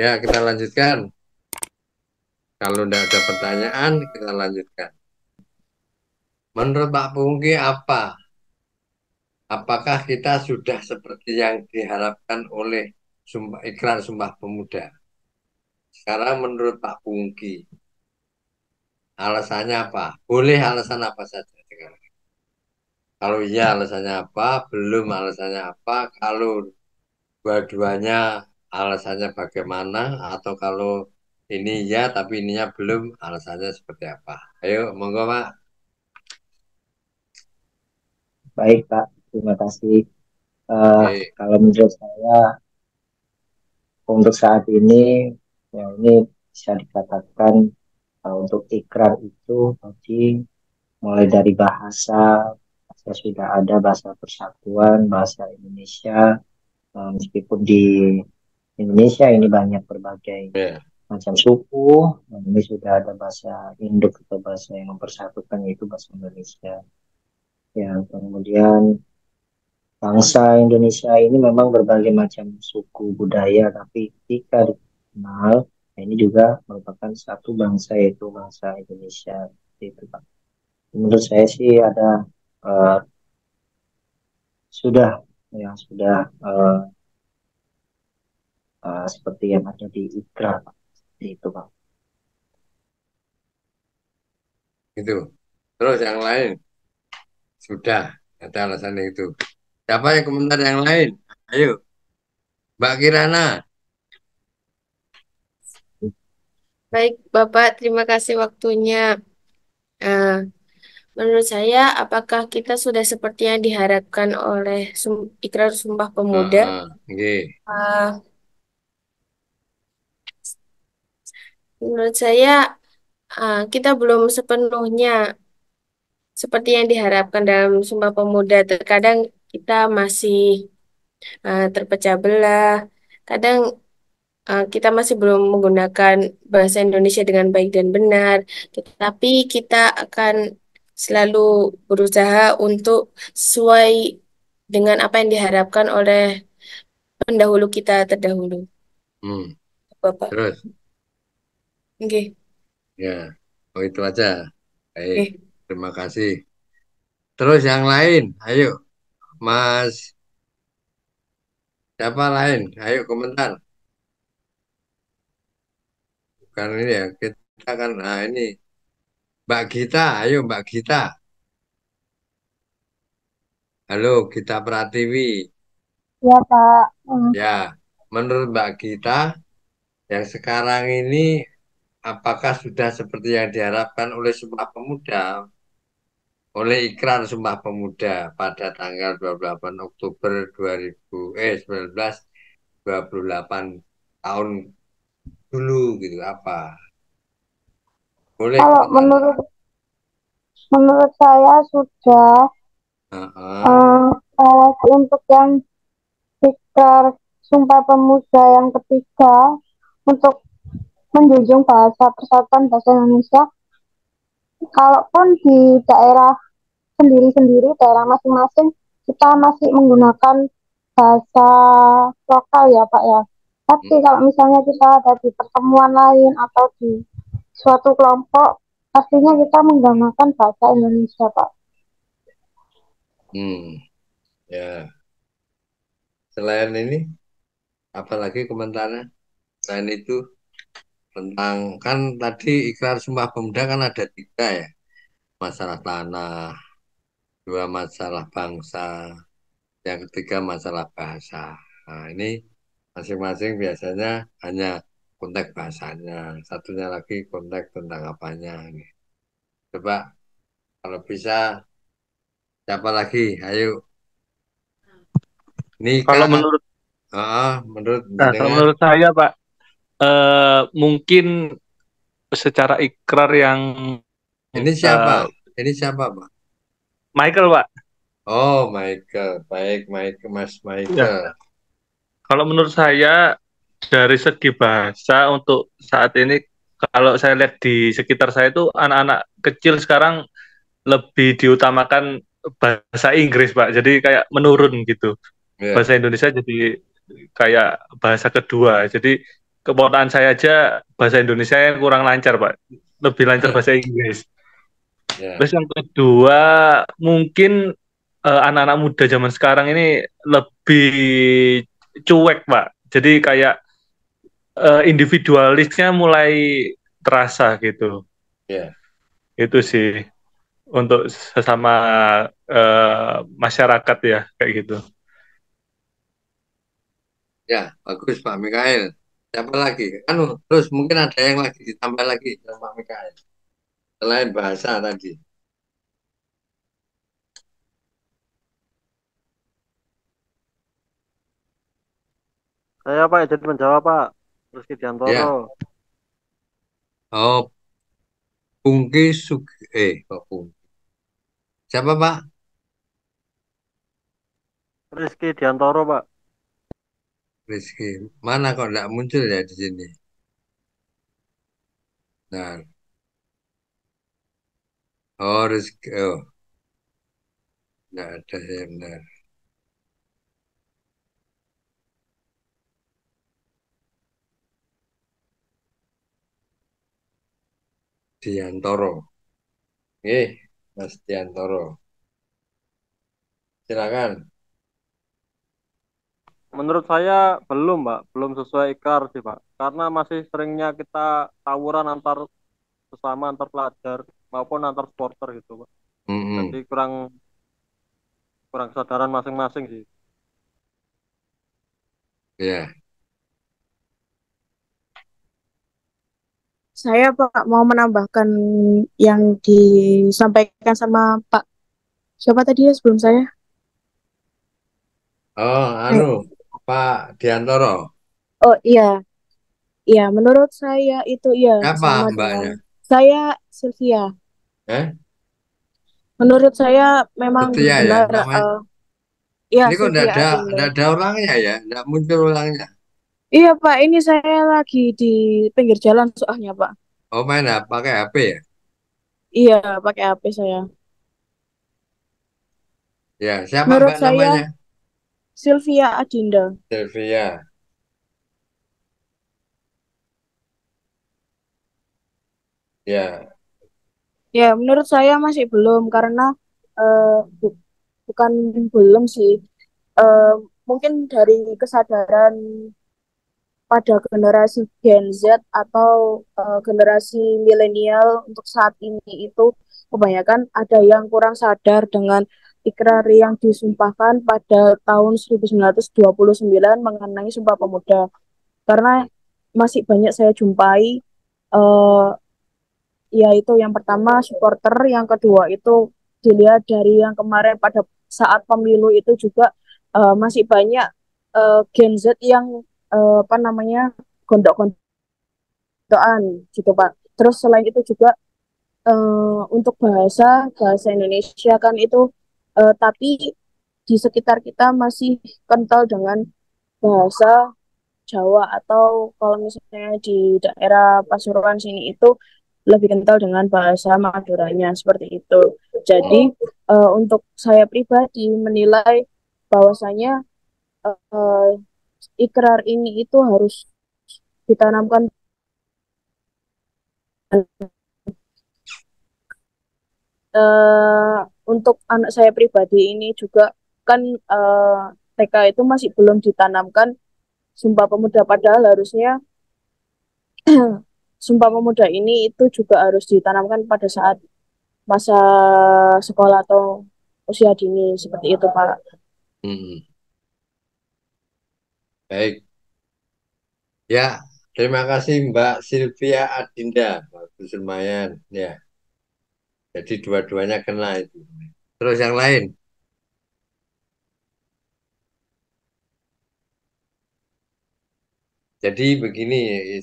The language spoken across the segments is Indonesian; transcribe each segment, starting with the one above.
Ya, kita lanjutkan. Kalau tidak ada pertanyaan, kita lanjutkan. Menurut Pak Pungki apa? Apakah kita sudah seperti yang diharapkan oleh ikrar Sumpah Pemuda? Sekarang menurut Pak Pungki, alasannya apa? Boleh alasan apa saja sekarang. Kalau iya alasannya apa? Belum alasannya apa? Kalau dua-duanya alasannya bagaimana? Atau kalau ini ya tapi ininya belum, alasannya seperti apa? Ayo, monggo Pak. Baik, Pak. Terima kasih. Oke. Kalau menurut saya, untuk saat ini, ya ini bisa dikatakan untuk ikrar itu tadi mulai dari bahasa sudah ada bahasa persatuan, bahasa Indonesia, meskipun di Indonesia ini banyak berbagai Ya. macam suku, ini sudah ada bahasa induk atau bahasa yang mempersatukan yaitu bahasa Indonesia. Ya, kemudian bangsa Indonesia ini memang berbagai macam suku budaya, tapi ketika dikenal, ini juga merupakan satu bangsa yaitu bangsa Indonesia. Itu, Pak. Menurut saya sih ada eh, sudah sudah seperti yang ada di Ikrar, Pak. Itu, Pak. Itu. Terus yang lain sudah ada alasan itu. Siapa yang komentar yang lain? Ayo, Mbak Kirana. Baik, Bapak, terima kasih waktunya. Eh, Menurut saya, apakah kita sudah seperti yang diharapkan oleh Ikrar Sumpah Pemuda? Nggih. Eh, Menurut saya, kita belum sepenuhnya seperti yang diharapkan dalam Sumpah Pemuda. Terkadang kita masih terpecah belah. Kadang kita masih belum menggunakan bahasa Indonesia dengan baik dan benar, tetapi kita akan selalu berusaha untuk sesuai dengan apa yang diharapkan oleh pendahulu kita terdahulu, Hmm. Bapak. Terus, Oke, ya, oh itu aja. Baik, oke. terima kasih. Terus yang lain, ayo, Mas, siapa lain? Ayo komentar. Bukan ini ya, kita kan, nah ini, Mbak Gita, ayo Mbak Gita. Halo, Gita Pratiwi. Ya Pak. Ya, menurut Mbak Gita, yang sekarang ini apakah sudah seperti yang diharapkan oleh Sumpah Pemuda, oleh Ikrar Sumpah Pemuda pada tanggal 28 Oktober 1928 tahun dulu gitu apa? Boleh Kalau komentar. menurut saya sudah Heeh. eh, untuk yang tikar Sumpah Pemuda yang ketiga untuk menjunjung bahasa persatuan bahasa Indonesia. Kalaupun di daerah sendiri-sendiri, daerah masing-masing, kita masih menggunakan bahasa lokal ya Pak ya. Tapi kalau misalnya kita ada di pertemuan lain atau di suatu kelompok, pastinya kita menggunakan bahasa Indonesia Pak. Hmm, ya. Selain ini, apalagi komentarnya? Selain itu, tentang kan tadi Ikrar Sumpah Pemuda kan ada tiga ya, masalah tanah, dua masalah bangsa, yang ketiga masalah bahasa. Nah, ini masing-masing biasanya hanya konteks bahasanya, satunya lagi konteks tentang apanya. Coba kalau bisa, siapa lagi? Ayo, Kalau nikah. menurut Menurut kalau jenengan, menurut saya, Pak, mungkin secara ikrar yang ini siapa? eh, Ini siapa, Pak? Michael, Pak. Oh, Michael. Baik, Michael, Mas Ya, Michael. kalau menurut saya dari segi bahasa untuk saat ini, kalau saya lihat di sekitar saya itu anak-anak kecil sekarang lebih diutamakan bahasa Inggris, Pak. Jadi kayak menurun gitu. Ya. Bahasa Indonesia jadi kayak bahasa kedua. Jadi keponakan saya aja bahasa Indonesia yang kurang lancar, Pak. Lebih lancar bahasa Inggris. Ya, Terus yang kedua, mungkin anak-anak muda zaman sekarang ini lebih cuek, Pak. Jadi kayak individualisnya mulai terasa gitu. ya, Itu sih untuk sesama masyarakat ya kayak gitu. ya, bagus Pak Mikael. Siapa lagi? Anu, terus mungkin ada yang lagi ditambah lagi sama Pak Mikael. Selain bahasa tadi. Saya Pak jadi menjawab Pak. Rizky Diantoro. Ya, oh, Pungki kok Pungki. Siapa Pak? Rizky Diantoro Pak. Rizky. Mana kok enggak muncul ya di sini? Nah, oh Rizky, oh, enggak ada ya benar. Diantoro. Mas Diantoro. Silakan. Menurut saya belum Pak, belum sesuai IKAR sih Pak. Karena masih seringnya kita tawuran antar sesama antar pelajar maupun antar supporter gitu Pak. Jadi Mm-mm. kurang kurang kesadaran masing-masing sih. Ya, Saya Pak mau menambahkan yang disampaikan sama Pak siapa tadi ya sebelum saya? oh, Eh, Pak Diantoro. oh iya, iya menurut saya itu iya Siapa sama dengan mbaknya? saya Sylvia. Eh, Menurut saya memang Setia ya benar namanya. iya Ini kok Sylvia enggak Adinda. ada orangnya ya, enggak muncul orangnya. Iya Pak, ini saya lagi di pinggir jalan soalnya Pak. Oh, main apa? Pakai HP ya? Iya, pakai HP saya. Ya, siapa Menurut mbak saya namanya? Sylvia Adinda. Sylvia. Ya, Ya, menurut saya masih belum karena eh, bu- bukan belum sih. Eh, Mungkin dari kesadaran pada generasi Gen Z atau generasi milenial untuk saat ini itu kebanyakan ada yang kurang sadar dengan ikrar yang disumpahkan pada tahun 1929 mengenai Sumpah Pemuda. Karena masih banyak saya jumpai eh, yaitu yang pertama supporter, yang kedua itu dilihat dari yang kemarin pada saat pemilu itu juga masih banyak Gen Z yang apa namanya gondok-gondokan gitu Pak. Terus selain itu juga untuk bahasa bahasa Indonesia kan itu tapi di sekitar kita masih kental dengan bahasa Jawa atau kalau misalnya di daerah Pasuruan sini itu lebih kental dengan bahasa Maduranya seperti itu. Jadi untuk saya pribadi menilai bahwasanya eh, ikrar ini itu harus ditanamkan eh, untuk anak saya pribadi ini juga kan TK itu masih belum ditanamkan Sumpah Pemuda padahal harusnya Sumpah Pemuda ini itu juga harus ditanamkan pada saat masa sekolah atau usia dini seperti itu Pak. mm, baik. Ya, terima kasih Mbak Sylvia Adinda. Bagus lumayan. Ya, jadi dua-duanya kena itu. Terus yang lain. Jadi begini,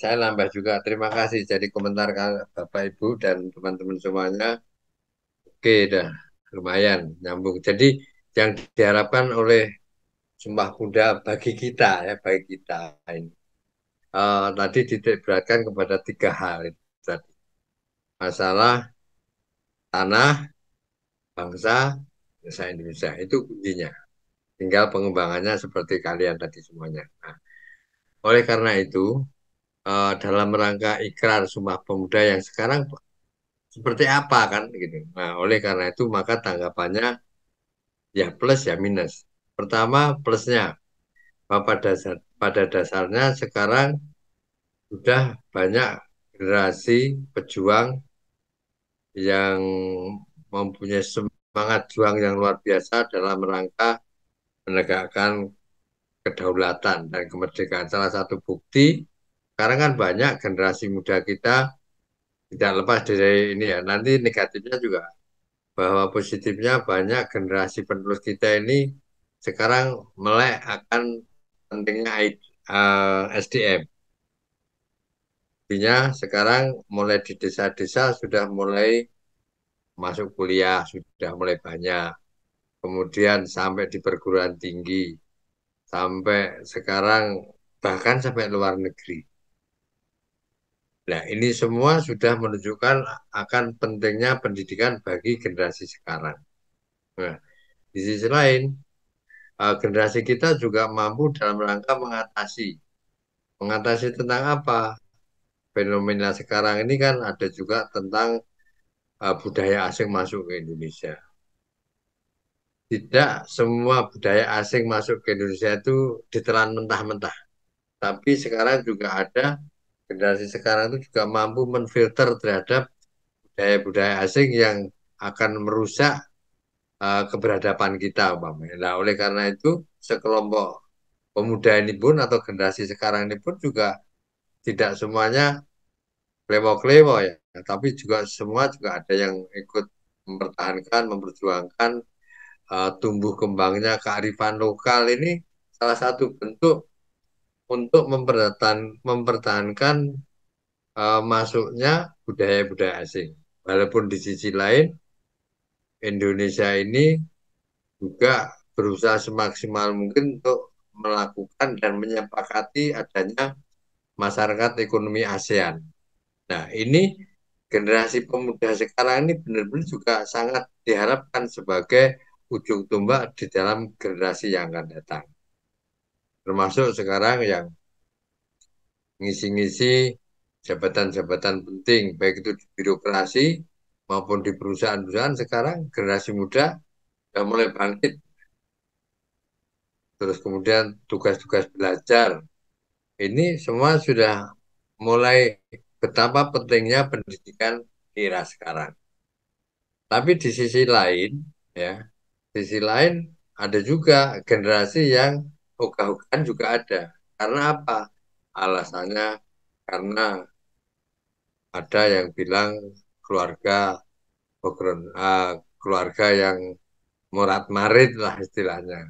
saya nambah juga. Terima kasih. Jadi komentar Bapak Ibu dan teman-teman semuanya. Oke, dah lumayan nyambung. Jadi yang diharapkan oleh Sumpah Pemuda bagi kita ya, bagi kita ini. Tadi titik beratkan kepada tiga hal itu tadi. Masalah tanah, bangsa, bangsa Indonesia itu kuncinya. Tinggal pengembangannya seperti kalian tadi semuanya. Nah, oleh karena itu, dalam rangka ikrar Sumpah Pemuda yang sekarang seperti apa kan gitu. Nah, oleh karena itu maka tanggapannya ya plus ya minus. Pertama plusnya bahwa pada dasarnya sekarang sudah banyak generasi pejuang yang mempunyai semangat juang yang luar biasa dalam rangka menegakkan kedaulatan dan kemerdekaan. Salah satu bukti sekarang kan banyak generasi muda kita tidak lepas dari ini ya. Nanti negatifnya juga bahwa positifnya banyak generasi penerus kita ini sekarang melek akan pentingnya SDM. Artinya sekarang mulai di desa-desa sudah mulai masuk kuliah, sudah mulai banyak. Kemudian sampai di perguruan tinggi, sampai sekarang bahkan sampai luar negeri. Nah, ini semua sudah menunjukkan akan pentingnya pendidikan bagi generasi sekarang. Nah, di sisi lain, generasi kita juga mampu dalam rangka mengatasi. Mengatasi tentang apa? Fenomena sekarang ini kan ada juga tentang budaya asing masuk ke Indonesia. Tidak semua budaya asing masuk ke Indonesia itu ditelan mentah-mentah. Tapi sekarang juga ada generasi sekarang itu juga mampu menfilter terhadap budaya-budaya asing yang akan merusak keberadaban kita umpamanya. Nah, oleh karena itu sekelompok pemuda ini pun atau generasi sekarang ini pun juga tidak semuanya klewo-klewo ya, tapi juga semua juga ada yang ikut mempertahankan, memperjuangkan tumbuh kembangnya kearifan lokal ini salah satu bentuk untuk mempertahankan masuknya budaya-budaya asing. Walaupun di sisi lain Indonesia ini juga berusaha semaksimal mungkin untuk melakukan dan menyepakati adanya masyarakat ekonomi ASEAN. Nah, ini generasi pemuda sekarang ini benar-benar juga sangat diharapkan sebagai ujung tombak di dalam generasi yang akan datang. Termasuk sekarang yang ngisi-ngisi jabatan-jabatan penting, baik itu di birokrasi maupun di perusahaan-perusahaan sekarang generasi muda sudah mulai bangkit. Terus kemudian tugas-tugas belajar. Ini semua sudah mulai betapa pentingnya pendidikan di era sekarang. Tapi di sisi lain, ya, sisi lain ada juga generasi yang ogah-ogahan juga ada. Karena apa? Alasannya karena ada yang bilang keluarga keluarga yang morat marit lah istilahnya.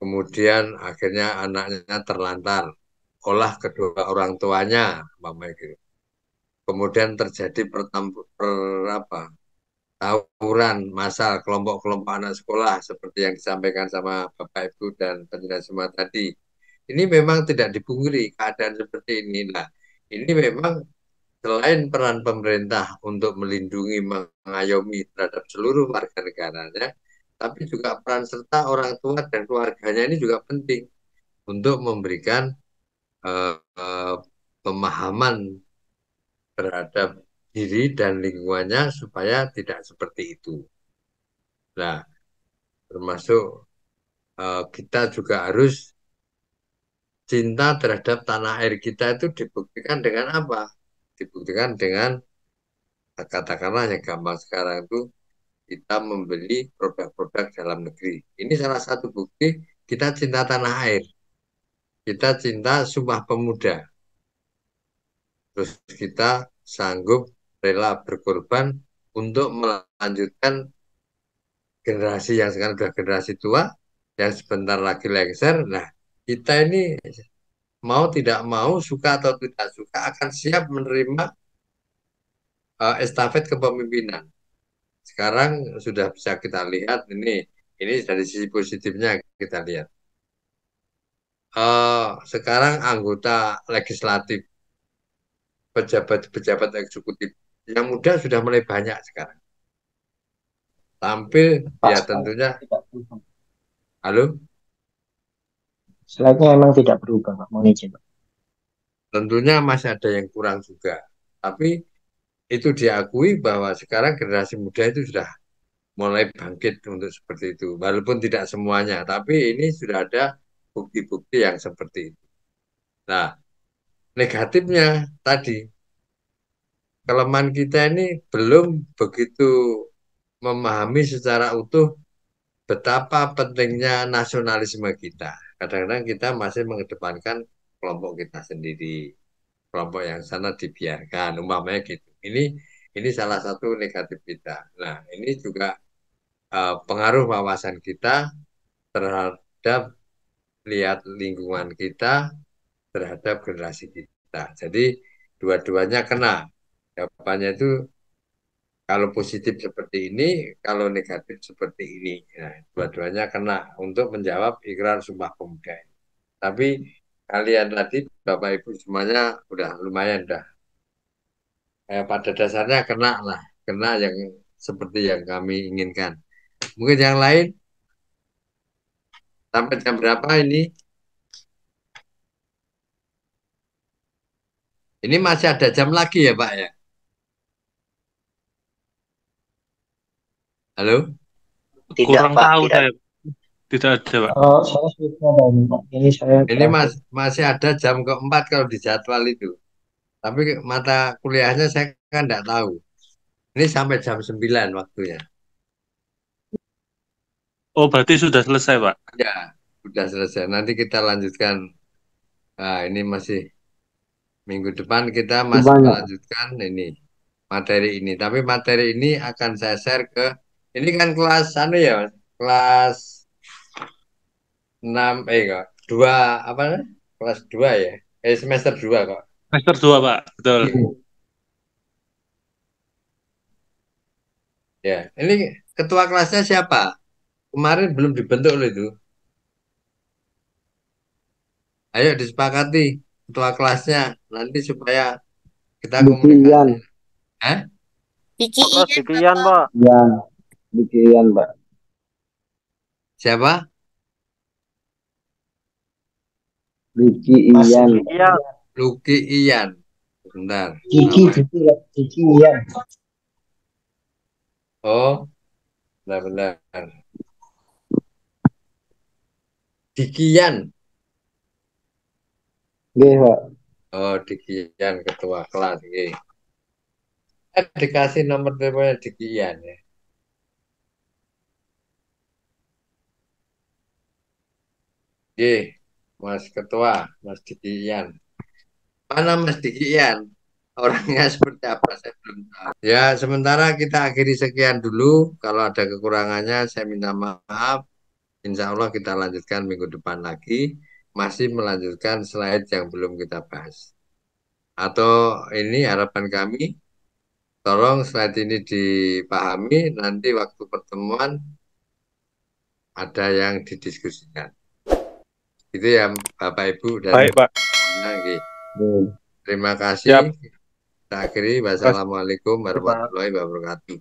Kemudian akhirnya anaknya terlantar olah kedua orang tuanya, gitu. Kemudian terjadi tawuran massal kelompok-kelompok anak sekolah seperti yang disampaikan sama Bapak Ibu dan penjelasan semua tadi. Ini memang tidak dipungkiri keadaan seperti ini. Nah, ini memang selain peran pemerintah untuk melindungi, mengayomi terhadap seluruh warga negaranya, tapi juga peran serta orang tua dan keluarganya ini juga penting untuk memberikan uh, pemahaman terhadap diri dan lingkungannya supaya tidak seperti itu. Nah, termasuk kita juga harus cinta terhadap tanah air kita itu dibuktikan dengan apa? Dibuktikan dengan katakanlah yang gampang sekarang itu kita membeli produk-produk dalam negeri. Ini salah satu bukti kita cinta tanah air. Kita cinta Sumpah Pemuda. Terus kita sanggup rela berkorban untuk melanjutkan generasi yang sekarang sudah generasi tua, yang sebentar lagi lengser. Nah, kita ini mau tidak mau, suka atau tidak suka, akan siap menerima estafet kepemimpinan. Sekarang sudah bisa kita lihat ini dari sisi positifnya kita lihat. Sekarang anggota legislatif, pejabat-pejabat eksekutif yang muda sudah mulai banyak sekarang. Tampil Pak, ya tentunya. Halo? slide-nya emang tidak berubah, Pak. Mohon izin, Pak. tentunya masih ada yang kurang juga. Tapi itu diakui bahwa sekarang generasi muda itu sudah mulai bangkit untuk seperti itu. Walaupun tidak semuanya, tapi ini sudah ada bukti-bukti yang seperti itu. Nah, negatifnya tadi, kelemahan kita ini belum begitu memahami secara utuh betapa pentingnya nasionalisme kita. Kadang-kadang kita masih mengedepankan kelompok kita sendiri, kelompok yang sana dibiarkan, umpamanya gitu. Ini salah satu negatif kita. Nah, ini juga pengaruh wawasan kita terhadap lihat lingkungan kita, terhadap generasi kita. Jadi dua-duanya kena. Jawabannya itu kalau positif seperti ini, kalau negatif seperti ini. Nah, dua-duanya kena untuk menjawab ikrar Sumpah Pemuda. Tapi kalian tadi, Bapak Ibu semuanya udah lumayan dah. Pada dasarnya kena lah, kena yang seperti yang kami inginkan. Mungkin yang lain sampai jam berapa ini? Ini masih ada jam lagi ya, Pak ya? Halo? Tidak, Kurang Pak, tahu tidak. saya. Tidak ada, Pak. Oh, saya sudah dari Pak. Ini saya Ini terakhir. masih ada jam keempat kalau di jadwal itu. Tapi mata kuliahnya saya kan tidak tahu. Ini sampai jam 9 waktunya. Oh, berarti sudah selesai, Pak. Ya, sudah selesai. Nanti kita lanjutkan. Nah, ini masih minggu depan kita masih Banyak. melanjutkan ini materi ini. Tapi materi ini akan saya share ke ini kan kelas anu ya, Mas? Kelas 6 kok. 2 apa namanya? Kelas 2 ya. Semester 2 kok. Semester 2, Pak. Betul. Ya, ini ketua kelasnya siapa? Kemarin belum dibentuk loh itu. Ayo disepakati ketua kelasnya nanti supaya kita Bikian, komunikasi. Hah? Vicky Kelas Ian, Dikian, Bapak. Pak. Ian, Bikian, Pak. Siapa? Biki Mas Ian. Dikian. Luki Ian. Bentar. Kiki, Nama. Kiki Ian. Oh, bentar. Dikian. Oke, Pak. Oh, Dikian ketua kelas. Oke. Dikasih nomor teleponnya Dikian ya. Oke, Mas Ketua, Mas Dikian. Mana Mas Dikian? Orangnya seperti apa? Saya belum tahu. Ya, sementara kita akhiri sekian dulu. Kalau ada kekurangannya, saya minta maaf. Insya Allah kita lanjutkan minggu depan lagi. Masih melanjutkan slide yang belum kita bahas. Atau ini harapan kami, tolong slide ini dipahami. Nanti waktu pertemuan ada yang didiskusikan. Itu ya Bapak Ibu dan Baik, Pak. Oke. Hmm. Terima kasih. Siap. Kita akhiri. Wassalamualaikum warahmatullahi wabarakatuh.